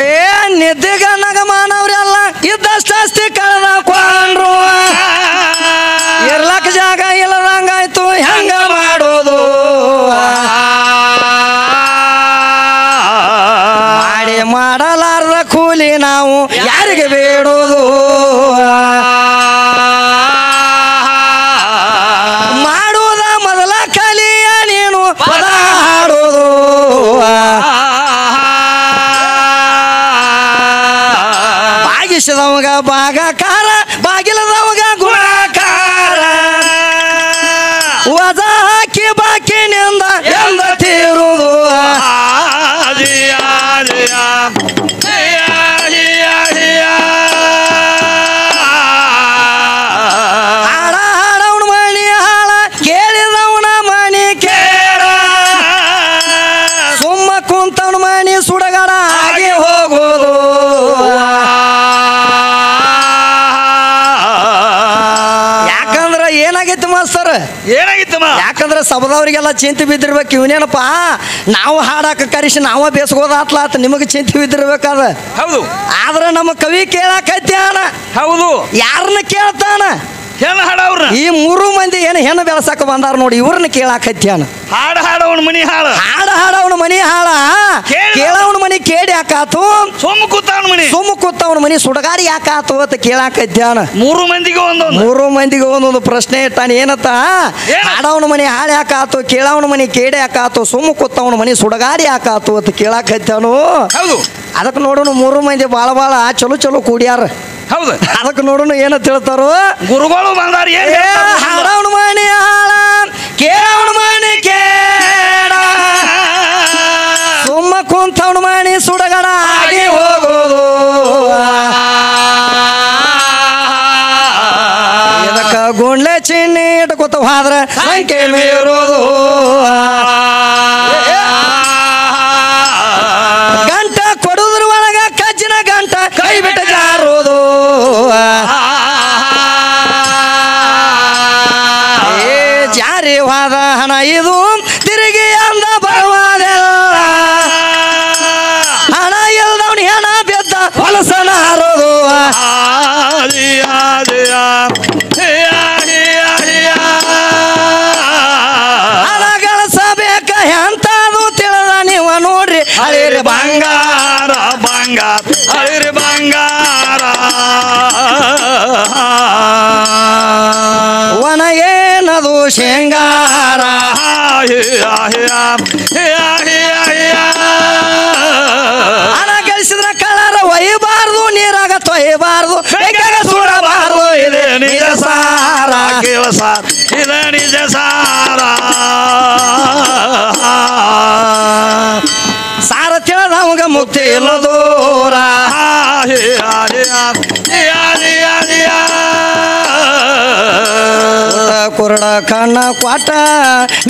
ಏ ನಿದ್ದೆಗನ್ನಾಗ ಮಾನವ್ರೆಲ್ಲ ಇದ್ದಷ್ಟಾಸ್ತಿ ಕಳೆದಕೊಂಡ್ರು ಇರ್ಲಕ್ಕ ಜಾಗ ಇಲ್ಲದಂಗಾಯ್ತು ಹೆಂಗ ಮಾಡೋದು ಮಾಡಿ ಮಾಡಲಾರ್ದ ಕೂಲಿ ನಾವು ಯಾರಿಗೆ ಬೇಡೋದು ಮಾಡುವುದ ಮೊದಲ ಕಲಿಯ ನೀನು ಪದ ಹಾಡೋದು ಬಾಗಿಸಿದವಗ ಭಾಗಕಾರ ಬಾಗಿಲದವಗ ಗುಣಕಾರ ವಜ ಹಾಕಿ ಬಾಕಿನಿಂದ ಎಂದ ತೀರುವುದು ಹಾಡ ಹಾಡವನ ಮಣಿ ಹಾಳ ಕೇಳಿದವನ ಮಣಿ ಕೇಳ ಸುಮ್ಮ ಕುಂತವನ ಮಣಿ ಸುಡಗಡ ಆಗಿ ಹೋಗೋದು ಯಾಕಂದ್ರ ಏನಾಗೈತಿ ಮಾಸ್ತರ್ ಏನಾಗಿತ್ತಮ್ಮ ಯಾಕಂದ್ರೆ ಸಬದವ್ರಿಗೆಲ್ಲ ಚಿಂತೆ ಬಿದ್ದಿರ್ಬೇಕು ಇವನೇನಪ್ಪ ನಾವು ಹಾಡಾಕ ಕರೆಸಿ ನಾವ ಬೇಸ್ಕೋದಾತ್ಲಾತ ನಿಮಗೆ ಚಿಂತೆ ಬಿದ್ದಿರ್ಬೇಕಾದ ಹೌದು ಆದ್ರೆ ನಮ್ಮ ಕವಿ ಕೇಳಾಕತ್ಯಾನ ಹೌದು ಯಾರನ್ನ ಕೇಳ್ತಾನ ಹೆಣ್ಣು ಹಾಡವ್ರ ಈ ಮೂರು ಮಂದಿ ಏನು ಹೆಣ್ಣು ಬೆಳಸಾಕ ಬಂದಾರ ನೋಡಿ ಇವ್ರನ್ನ ಕೇಳಾಕತ್ಯಾನ ಹಾಡ ಹಾಡವನ ಮನಿ ಹಾಳ ಹಾಡ ಹಾಡವನ ಮನಿ ಹಾಳ ಕೇಳವನ ಮನಿ ಕೇಳಿ ಯಾಕಾತು ಸೋಮ ಕೂತವನ ಮನಿ ಸುಮ್ಮ ಕೂತವನ ಮನಿ ಸುಡಗಾರಿ ಯಾಕಾತು ಅಂತ ಕೇಳಾಕತ್ಯಾನ ಮೂರು ಮಂದಿಗೆ ಒಂದೊಂದು ಮೂರು ಮಂದಿಗೆ ಒಂದೊಂದು ಪ್ರಶ್ನೆ ಇಟ್ಟಾನ ಏನತ್ತ ಹಾಡವನ ಮನಿ ಹಾಳು ಯಾಕಾತು ಕೇಳವನ ಮನಿ ಕೇಡಿ ಯಾಕಾತು ಸುಮ್ಮ ಕೂತವನ ಮನಿ ಸುಡಗಾರಿ ಯಾಕಾತು ಅಂತ ಕೇಳಾಕತ್ಯಾನು ಹೌದು ಅದಕ್ಕೆ ನೋಡೋಣ ಮೂರು ಮಂದಿ ಬಾಳ ಬಾಳ ಚಲೋ ಚಲೋ ಕೂಡ್ಯಾರ ಹೌದು ಅದಕ್ಕೆ ನೋಡೋಣ ಏನಂತ ಹೇಳ್ತಾರೋ ಗುರುಗಳು ಬಂದಾರ ಏನ್ ಹಾಡವನ ಮನಿ ಹಾಳ ಕೇಳವನ ಮನಿ ಕೇಡ ಸುಮ್ಮ ಕುಂತವನ ಮನಿ ಸುಡಗಡ ಆಗಿ ಹೋಗೋದು ಇದಕ್ಕ ಗುಂಡ್ಲೆ ಚಿನ್ನಿ ಇಟ್ಕೊತ ಹೋದ್ರ ಸಂಖ್ಯೆ ಮೀರೋದು ಗಂಟ ಕೊಡುದ್ರ ಒಳಗ ಕಜ್ಜಿನ ಗಂಟ ಕೈ ಬಿಟ್ಟ ಜಾರೋದು ಏ ಜಾರಿ ಹೋದ ಹಣ ಇದು ತಿರುಗಿ ಅಂದ ಬರುವುದೆಲ್ಲ ಹಣ ಇಲ್ದವನು ಹೆಣ ಬೆದ್ದ ಹೊಲಸನ ಹಾರೋದು ಹಣ ಗಳಿಸಬೇಕ ಎಂತದು ತಿಳಿದ ನೀವ ನೋಡ್ರಿ ಹಳಿರಿ ಬಂಗಾರ ಬಂಗಾರ ಹಳಿರಿ ಬಂಗಾರ ಒಣಗೇನದು ಶೇಂಗಾರ ಹಣ ಗಳಿಸಿದ್ರ ಕಳರ ಒಯ್ಯಬಾರ್ದು ನೀರಾಗ ತೊಯ್ಯಬಾರ್ದು ಬೇಕಾಗ ಸುಡಬಾರ್ದು ಇದೆ ನಿಜ ಸಾರ ಕೆಲಸ ಇದೆ ನಿಜ ಸಾರ ಸಾರ ತಿಳಿದವಂಗ ಮುಕ್ತಿ ಇಲ್ಲ ದೂರ ಕುರಡ ಕಣ್ಣ ಕ್ವಾಟ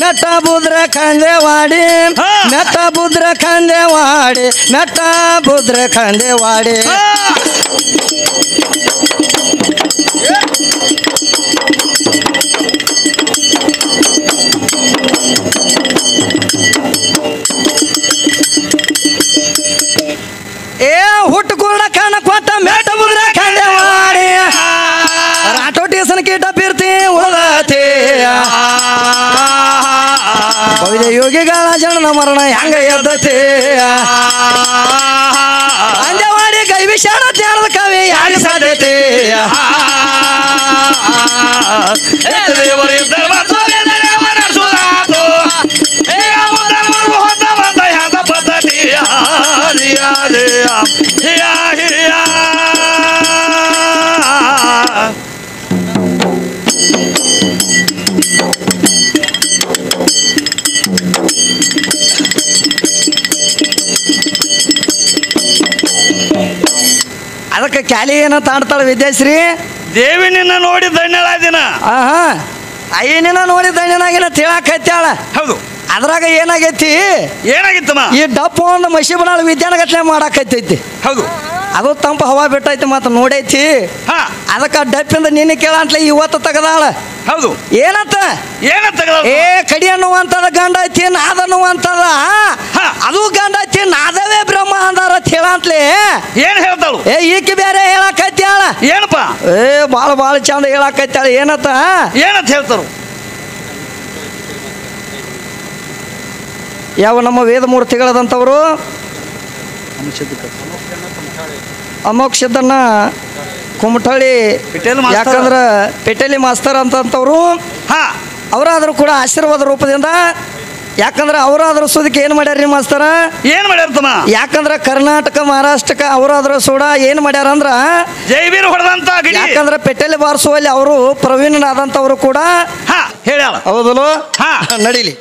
ಮೆಟ್ಟ ಬುದ್ರ ಖಂದೇವಾಡಿ ಮೆಟ್ಟ ಬುದ್ರ ಖಂದೇವಾಡಿ ಮೆಟ್ಟ ಬುದ್ರ ಖಂದೇವಾಡಿ ಏ ಹುಟ್ಟು ಕುರಡ ಕಣ್ಣ ಕ್ವಾಟ ಮೆಟ್ಟ ಬುದ್ರ ಖಂದೇವಾಡಿ ರಾಟೋಟೇಸನ ಕೀಟ ಬೀರ್ತಿ ಉಳದತಿ ಕವಿದ ಯೋಗಿಗಳ ಜನನ ಮರಣ ಹೆಂಗ ಎದ್ದತಿ ಅಂದವಾಡಿ ಕೈ ವಿಷಾಣ ಧ್ಯಾನದ ಕವಿ ಯಾರಿ ಸಾಧ್ಯತೆ ಅದಕ್ಕೆ ಕ್ಯಾಲಿ ಏನ ತಾಡ್ತಾಳ ವಿದ್ಯಾಶ್ರೀ ದೇವಿ ನಿನ್ನ ನೋಡಿ ಧನ್ಯಳಾದಿನ ಆಹಾ ಅಯ್ಯನಿನ ನೋಡಿ ಧನ್ಯನಾಗಿನ ತಿಳಾಕೈತ್ಯಾಳ ಹೌದು ಅದ್ರಾಗ ಏನಾಗೈತಿ ಏನಾಗಿತ್ತಮ್ಮ ಈ ಡಪ್ಪು ಒಂದು ಮಸಿ ಬಣಾಳ ವಿದ್ಯಾನಗತ್ಲೆ ಮಾಡಾಕೈತೈತಿ ಹೌದು ಅದು ತಂಪ ಹವಾ ಬಿಟ್ಟೈತಿ ಮತ್ತು ನೋಡೈತಿ ಹಾ ಅದಕ್ಕೆ ಡಪ್ಪಿಂದ ನಿನ್ನೆ ಕೇಳಂತ್ಲೆ ಇವತ್ತು ತೆಗದಾಳ ಹೌದು ಏನಂತ ಏನಂತ ಏ ಕಡಿ ಅನ್ನುವಂಥದ ಗಂಡ ಐತಿ ನಾದ ಅನ್ನುವಂಥದ ಅದು ಗಂಡ ಐತಿ ನಾದವೇ ಬ್ರಹ್ಮ ಅಂದಾರ ಹೇಳಂತ್ಲಿ ಏನ್ ಹೇಳ್ತಾಳು ಏ ಈಕಿ ಬೇರೆ ಹೇಳಕತ್ಯಾಳ ಏನಪ್ಪ ಏ ಭಾಳ ಚಂದ ಹೇಳಕತ್ಯಾಳ ಏನಂತ ಹೇಳ್ತಾರು ಯಾವ ನಮ್ಮ ವೇದಮೂರ್ತಿಗಳದಂಥವ್ರು ಅಮೋಕ್ ಸಿದ್ದನ್ನ ಕುಮಟಳ್ಳಿ ಯಾಕಂದ್ರೆ ಪೆಟೇಲಿ ಮಾಸ್ತರ್ ಅಂತಂತವ್ರು ಅವರಾದರೂ ಕೂಡ ಆಶೀರ್ವಾದ ರೂಪದಿಂದ ಯಾಕಂದ್ರೆ ಅವರಾದ್ರೂ ಸುದಕ್ಕೆ ಏನು ಮಾಡ್ಯಾರ ಮಾಸ್ತರ ಏನ್ ಮಾಡ್ಯಾರ ಯಾಕಂದ್ರೆ ಕರ್ನಾಟಕ ಮಹಾರಾಷ್ಟ್ರಕ್ಕೆ ಅವರಾದ್ರೂ ಸೂಡ ಏನು ಮಾಡ್ಯಾರ ಅಂದ್ರ ಜೈವೀರ್ ಹೊಡೆದಂತ ಯಾಕಂದ್ರೆ ಪೆಟೇಲಿ ಬಾರಿಸುವಲ್ಲಿ ಅವರು ಪ್ರವೀಣನಾದಂಥವ್ರು ಕೂಡ ಹೇಳ್ಯಾಳ ಹೌದಲ್ಲ ನಡೀಲಿ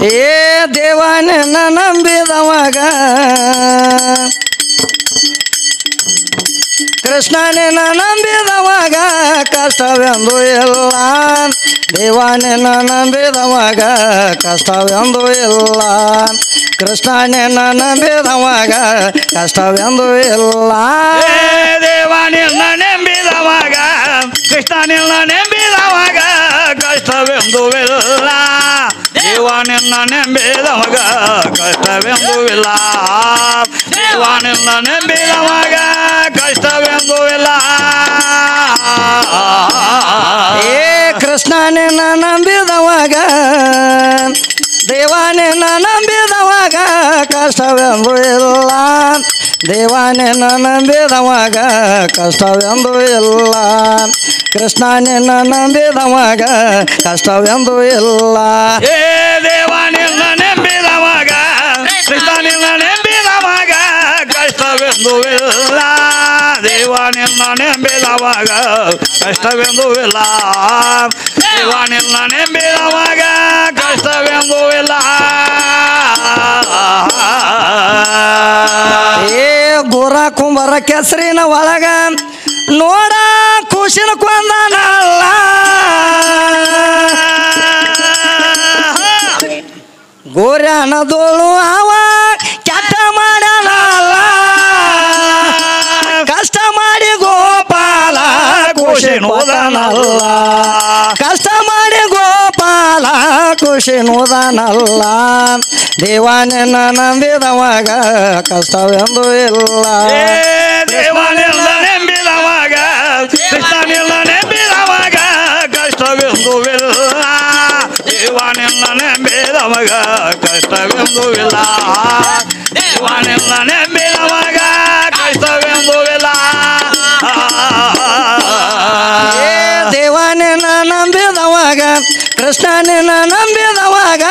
ಏ ದೇವಾನ ನಂಬಿದವಾಗ ಕೃಷ್ಣನೇ ನಂಬಿದವಾಗ ಕಷ್ಟವೆಂದು ಇಲ್ಲ ದೇವಾನೇ ನಂಬಿದವಾಗ ಕಷ್ಟವೆಂದು ಇಲ್ಲ ಕೃಷ್ಣನೇ ನಂಬಿದವಾಗ ಕಷ್ಟವೆಂದು ಇಲ್ಲ ದೇವಾನೇ ನಂಬಿದವಾಗ ಕೃಷ್ಣನೇ ನಂಬಿದವಾಗ ಕಷ್ಟವೆಂದು ಇಲ್ಲ ದೇವಾನಿನ್ನ ನೆಂಬಿದವಾಗ ಕಷ್ಟವೆಂದು ಇಲ್ಲ ದೇವಾನಿನ್ನ ನೆಂಬಿದವಾಗ ಕಷ್ಟವೆಂದು ಇಲ್ಲ ಏ ಕೃಷ್ಣನೇ ನಂಬಿದವಾಗ ದೇವಾನೇ ನಂಬಿದವಾಗ ಕಷ್ಟವೆಂದು ಇಲ್ಲ ದೇವಾನೇ ನಂಬಿದವಾಗ ಕಷ್ಟವೆಂದು ಇಲ್ಲ ಕೃಷ್ಣನೇ ನಂಬಿದವಾಗ ಕಷ್ಟವೆಂದು ಇಲ್ಲ ಏ ದೇವಾನಿನ್ನ ನೆಂಬಿದವಾಗ ಕೃಷ್ಣನಿನ್ನ ನೆಂಬಿದವಾಗ ಕಷ್ಟವೆಂದು ಇಲ್ಲ ದೇವಾನಿನ್ನ ನೆಂಬಿದವಾಗ ಕಷ್ಟವೆಂದು ಇಲ್ಲ ದೇವಾನಿನ್ನ ನೆಂಬಿದವಾಗ ಕಷ್ಟವೆಂದು ಇಲ್ಲ ಏ ಗೋರ ಕುಂಬರ ಕೆಸರಿನ ಒಳಗ ನೋಡ ಖುಷಿನ ಕೊಂದನಲ್ಲ ಗೋರ್ಯಾನದೋಳು ಅವ ಕೆಟ್ಟ ಮಾಡಲ್ಲ ಕಷ್ಟ ಮಾಡಿ ಗೋಪಾಲ ಖುಷಿ ನೋದನಲ್ಲ ಕಷ್ಟ ಮಾಡಿ ಗೋಪಾಲ ಖುಷಿ ನೋದನಲ್ಲ ದೇವಾನಿನ್ನ ನಂಬಿದವಾಗ ಕಷ್ಟವೆಂದು ಇಲ್ಲ ದೇವಾನಿನ್ನ ನೆಂಬಿದವಾಗ ಕೃಷ್ಣನಿನ್ನ ನೆಂಬಿದವಾಗ ಕಷ್ಟವೆಂದು ಇಲ್ಲ ದೇವಾನಿನ್ನ ನೆಂಬಿದವಾಗ ಕಷ್ಟವೆಂದು ಇಲ್ಲ ದೇವಾನಿನ್ನ ನೆಂಬಿದವಾಗ ಕಷ್ಟವೆಂದು ಇಲ್ಲ ದೇವಾನಿನ್ನ ನಂಬಿದವಾಗ ಕೃಷ್ಣನಿನ್ನ ನಂಬಿದವಾಗ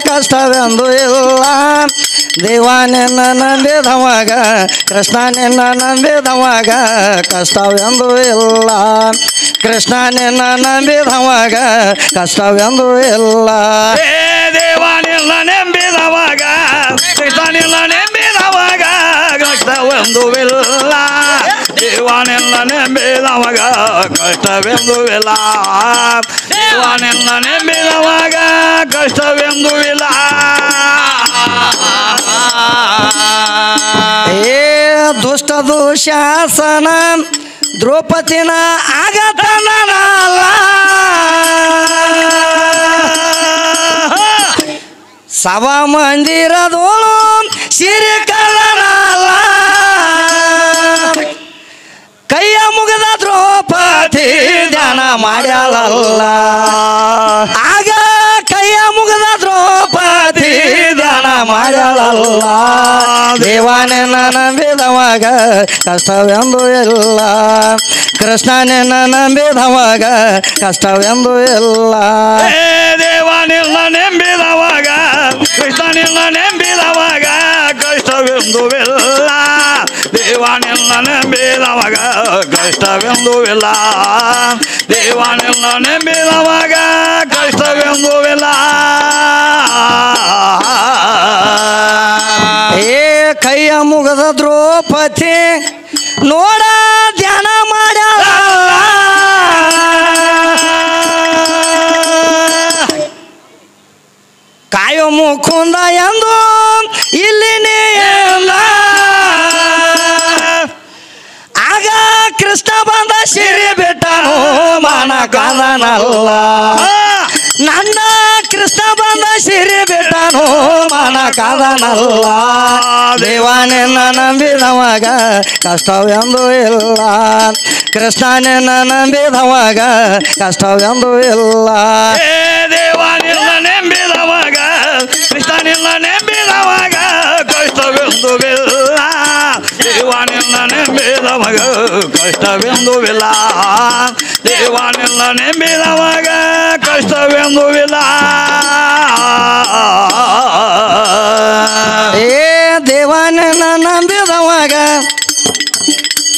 ಕಷ್ಟವೆಂದು ಇಲ್ಲ ದೇವಾನಿನ್ನ ನಂಬಿದವಾಗ ಕೃಷ್ಣನಿನ್ನ ನಂಬಿದವಾಗ ಕಷ್ಟವೆಂದು ಇಲ್ಲ ಕೃಷ್ಣನಿನ್ನ ನಂಬಿದವಾಗ ಕಷ್ಟವೆಂದು ಇಲ್ಲ ದೇವಾನಿನ್ನ ನೆಂಬಿದವಾಗ ಕೃಷ್ಣನಿನ್ನ ನೆಂಬಿದವಾಗ ಕಷ್ಟವೆಂದು ಇಲ್ಲ ದೇವಾನಿನ್ನ ನೆಂಬಿದವಾಗ ಕಷ್ಟವೆಂದು ಇಲ್ಲ ದೇವಾನಿನ್ನ ನೆಂಬಿದವಾಗ ಕಷ್ಟವೆಂದು ಇಲ್ಲ ಏ ದುಷ್ಟ ದುಶಾಸನ ದ್ರೌಪದಿನ ಆಗತನಲ್ಲ ಸಭಾ ಮಂದಿರದೋಳು ಸಿರಿಕಲನಲ್ಲ ಕೈಯ ಮುಗದ ದ್ರೌಪದಿ ಧ್ಯಾನ ಮಾಡ್ಯಾಳಲ್ಲ ಆಗ ಕೈಯ ಮುಗದ ದ್ರೌಪದಿ ಧ್ಯಾನ ಮಾಡ್ಯಾಳಲ್ಲ ದೇವಾನಿನ್ನ ನಂಬಿದವಾಗ ಕಷ್ಟವೆಂದು ಇಲ್ಲ ಕೃಷ್ಣನಿನ್ನ ನಂಬಿದವಾಗ ಕಷ್ಟವೆಂದು ಇಲ್ಲ ದೇವಾನಿನ್ನ ನೆಂಬಿದವಾಗ ಕೃಷ್ಣನಿನ್ನ ನೆಂಬಿದವಾಗ ಕಷ್ಟವೆಂದು ಇಲ್ಲ ದೇವಾನಿನ್ನ ನೆಂಬಿದವಾಗ ಕಷ್ಟವೆಂದು ಇಲ್ಲ ದೇವಾನಿನ್ನ ನೆಂಬಿದವಾಗ ಕಷ್ಟವೆಂದು ಇಲ್ಲ ಏ ಕೈಯ ಮುಗದ ದ್ರೌಪದಿ ನೋಡ ಧ್ಯಾನ ಮಾಡ್ಯಾಳ ಮುಖುಂದ ಎಂದು ಇಲ್ಲಿ ನೀ ಎಂದ. ಆಗ ಕೃಷ್ಣ ಬಂದ ಸಿರಿ ಬಿಟ್ಟನು ಮನ ಕಾದನಲ್ಲ. ನನ್ನ ಕೃಷ್ಣ ಬಂದ ಸಿರಿ ಬಿಟ್ಟನು ಮನ ಕಾದನಲ್ಲ. ದೇವಾನಿನ್ನ ನಂಬಿದವಾಗ ಕಷ್ಟವೆಂದು ಇಲ್ಲ. ಕೃಷ್ಣನಿನ್ನ ನಂಬಿದವಾಗ ಕಷ್ಟವೆಂದು ಇಲ್ಲ. ದೇವಾನಿಲ್ಲ ನೆಂಬಿದವಾಗ ಕೃಷ್ಣನಿಲ್ಲ ನೆಂಬಿದವಾಗ ಕಷ್ಟವೆಂದು ಇಲ್ಲ. ದೇವಾನಿಲ್ಲ ನೆಂಬಿದವಾಗ ಕಷ್ಟವೆಂದು ಇಲ್ಲ. ದೇವಾನಿಲ್ಲ ನೆಂಬಿದವಾಗ ಕಷ್ಟವೆಂದು ಇಲ್ಲ. ದೇವಾನಿನ್ನ ನಂಬಿದವಾಗ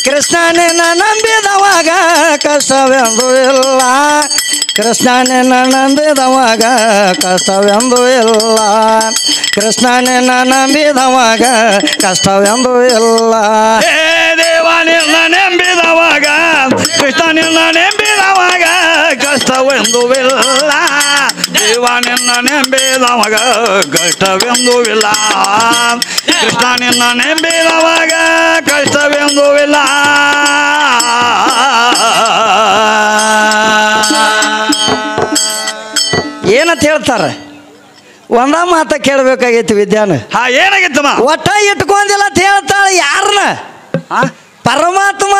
ಕೃಷ್ಣನಿನ್ನ ನಂಬಿದವಾಗ ಕಷ್ಟವೆಂದು ಇಲ್ಲ. ಕೃಷ್ಣನಿನ್ನ ನಂಬಿದವಾಗ ಕಷ್ಟವೆಂದು ಇಲ್ಲ. ಕೃಷ್ಣನಿನ್ನ ನಂಬಿದವಾಗ ಕಷ್ಟವೆಂದು ಇಲ್ಲ. ದೇವಾನಿಲ್ಲ ನೆಂಬಿದವಾಗ ಕೃಷ್ಣನಿಲ್ಲ ನೆಂಬಿದವಾಗ ಕಷ್ಟವೆಂದು ಇಲ್ಲ. ದೇವಾನಿನ್ನ ನೆಂಬಿದವಾಗ ಕಷ್ಟವೆಂದು ಇಲ್ಲ. ಕೃಷ್ಣನಿನ್ನ ನೆಂಬಿದವಾಗ ಕಷ್ಟವೆಂದು ಇಲ್ಲ. ಏನಂತ ಹೇಳ್ತಾರೆ? ಒಂದ ಮಾತ ಕೇಳಬೇಕಾಗೈತಿ ವಿದ್ಯಾನ. ಏನಾಗಿತ್ತಮ್ಮ? ಒಟ್ಟ ಇಟ್ಕೊಂದಿಲ್ಲ ಅಂತ ಹೇಳ್ತಾಳೆ. ಯಾರನ್ನ? ಪರಮಾತ್ಮ.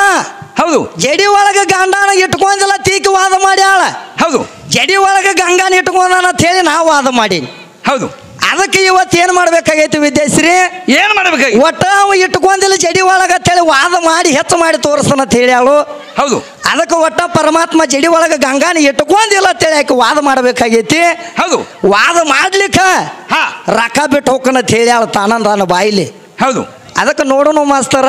ಹೌದು. ಜಡಿ ಒಳಗ ಗಂಡನ ಇಟ್ಕೊಂದಿಲ್ಲ ತೀಕಿ ವಾದ ಮಾಡ್ಯಾಳ. ಹೌದು. ಜಡಿ ಒಳಗ ಗಂಗಾನ ಇಟ್ಕೊಂಡಾನ ಅಂತ ಹೇಳಿ ನಾವು ವಾದ ಮಾಡೀನಿ. ಹೌದು. ಅದಕ್ಕೆ ಇವತ್ತು ಏನು ಮಾಡ್ಬೇಕಾಗೈತಿ ವಿದ್ಯಾಶ್ರೀ? ಏನು ಮಾಡ್ಬೇಕಾಗಿ? ಒಟ್ಟ ಅವ ಇಟ್ಕೊಂದಿಲ್ಲ ಜಡಿ ಒಳಗ ಅಂತೇಳಿ ವಾದ ಮಾಡಿ ಹೆಚ್ಚು ಮಾಡಿ ತೋರಿಸ್ತಾನ ಅಂತ ಹೇಳಿ ಅವಳು. ಹೌದು. ಅದಕ್ಕೆ ಒಟ್ಟ ಪರಮಾತ್ಮ ಜಡಿ ಒಳಗ ಗಂಗಾನ ಇಟ್ಕೊಂದಿಲ್ಲ ಅಂತೇಳಿ ಯಾಕೆ ವಾದ ಮಾಡಬೇಕಾಗೈತಿ. ಹೌದು. ವಾದ ಮಾಡ್ಲಿಕ್ಕ ರೊಕ್ಕ ಬಿಟ್ಟು ಹೋಗ್ಕನಂತ ಹೇಳಿ ಅವಳು ತಾನಂದಾನ ಬಾಯಿಲಿ. ಹೌದು. ಅದಕ್ಕೆ ನೋಡೋಣ ಮಾಸ್ತರ,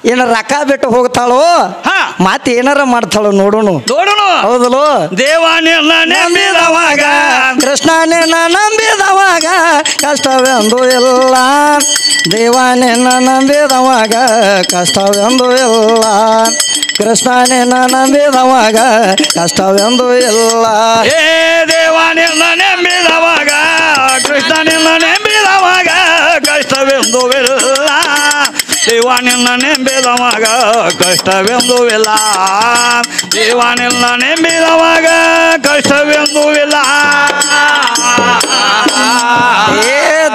ಏನ ರೊಕ್ಕ ಬಿಟ್ಟು ಹೋಗ್ತಾಳೋ ಮತ್ತೆ ಏನಾರ ಮಾಡ್ತಾಳೋ ನೋಡೋಣ. ಹೌದಲ್ಲೋ? ದೇವಾನಿಲ್ಲ ನಂಬಿದವಾಗ ಕೃಷ್ಣನಿನ್ನ ನಂಬಿದವಾಗ ಕಷ್ಟವೆಂದು ಇಲ್ಲ. ದೇವಾನಿನ್ನ ನಂಬಿದವಾಗ ಕಷ್ಟವೆಂದು ಇಲ್ಲ. ಕೃಷ್ಣನಿನ್ನ ನಂಬಿದವಾಗ ಕಷ್ಟವೆಂದು ಇಲ್ಲ. ದೇವಾನಿಲ್ಲ ನಂಬಿದವಾಗ ಕೃಷ್ಣನಿನ್ನ ನಂಬಿದವಾಗ ಕಷ್ಟವೆಂದು ಇಲ್ಲ. ದೇವಾನಿಲ್ಲ ನೆಂಬಿದವಾಗ ಕಷ್ಟವೆಂದು ಇಲ್ಲ. ದೇವಾನಿಲ್ಲ ನೆಂಬಿದವಾಗ ಕಷ್ಟವೆಂದು ಇಲ್ಲ.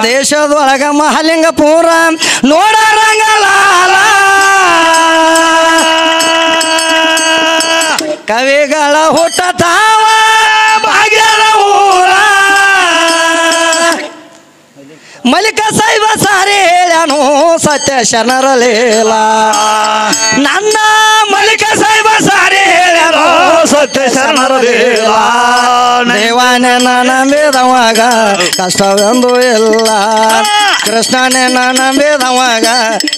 ದೇಶದೊಳಗ ಮಹಾಲಿಂಗಪುರ ನೋಡ ರಂಗಲಾಲ. ಕವಿಗಳ ಹುಟ್ಟತಾವ ಭಾಗ್ಯದ ಊರ. ಮಲಿಕ ಸಾಯಿಬ ಸಾರಿ ಹೇಳ್ಯಾನು ಸತ್ಯ ಶರಣರ ಲೀಲ. ನನ್ನ ಮಲಿಕ ಸಾಯಿಬ ಸಾರಿ ಹೇಳ್ಯಾನು ಸತ್ಯ ಶರಣರ ಲೀಲ. ದೇವಾನಿನ್ನ ನಂಬಿದವಾಗ ಕಷ್ಟವೆಂದು ಇಲ್ಲ. ಕೃಷ್ಣನಿನ್ನ ನಂಬಿದವಾಗ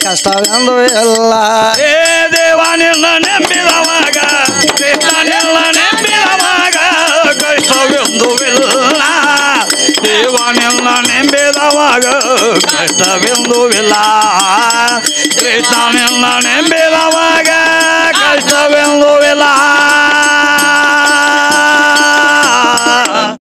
ಕಷ್ಟವೆಂದು ಇಲ್ಲ. ದೇವಾನಿಲ್ಲ ನಂಬಿದವಾಗ ಕೃಷ್ಣನಿಲ್ಲ ನಂಬಿದವಾಗ ಕಷ್ಟವೆಂದು ಇಲ್ಲ. ದೇವಾನಿಲ್ಲ ನೆಂಬಿದವಾಗ ಕಷ್ಟವೆಂದು ಇಲ್ಲ. ಕೃಷ್ಣನಿಲ್ಲ ನೆಂಬಿದವಾಗ ಕಷ್ಟವೆಂದು ಇಲ್ಲ.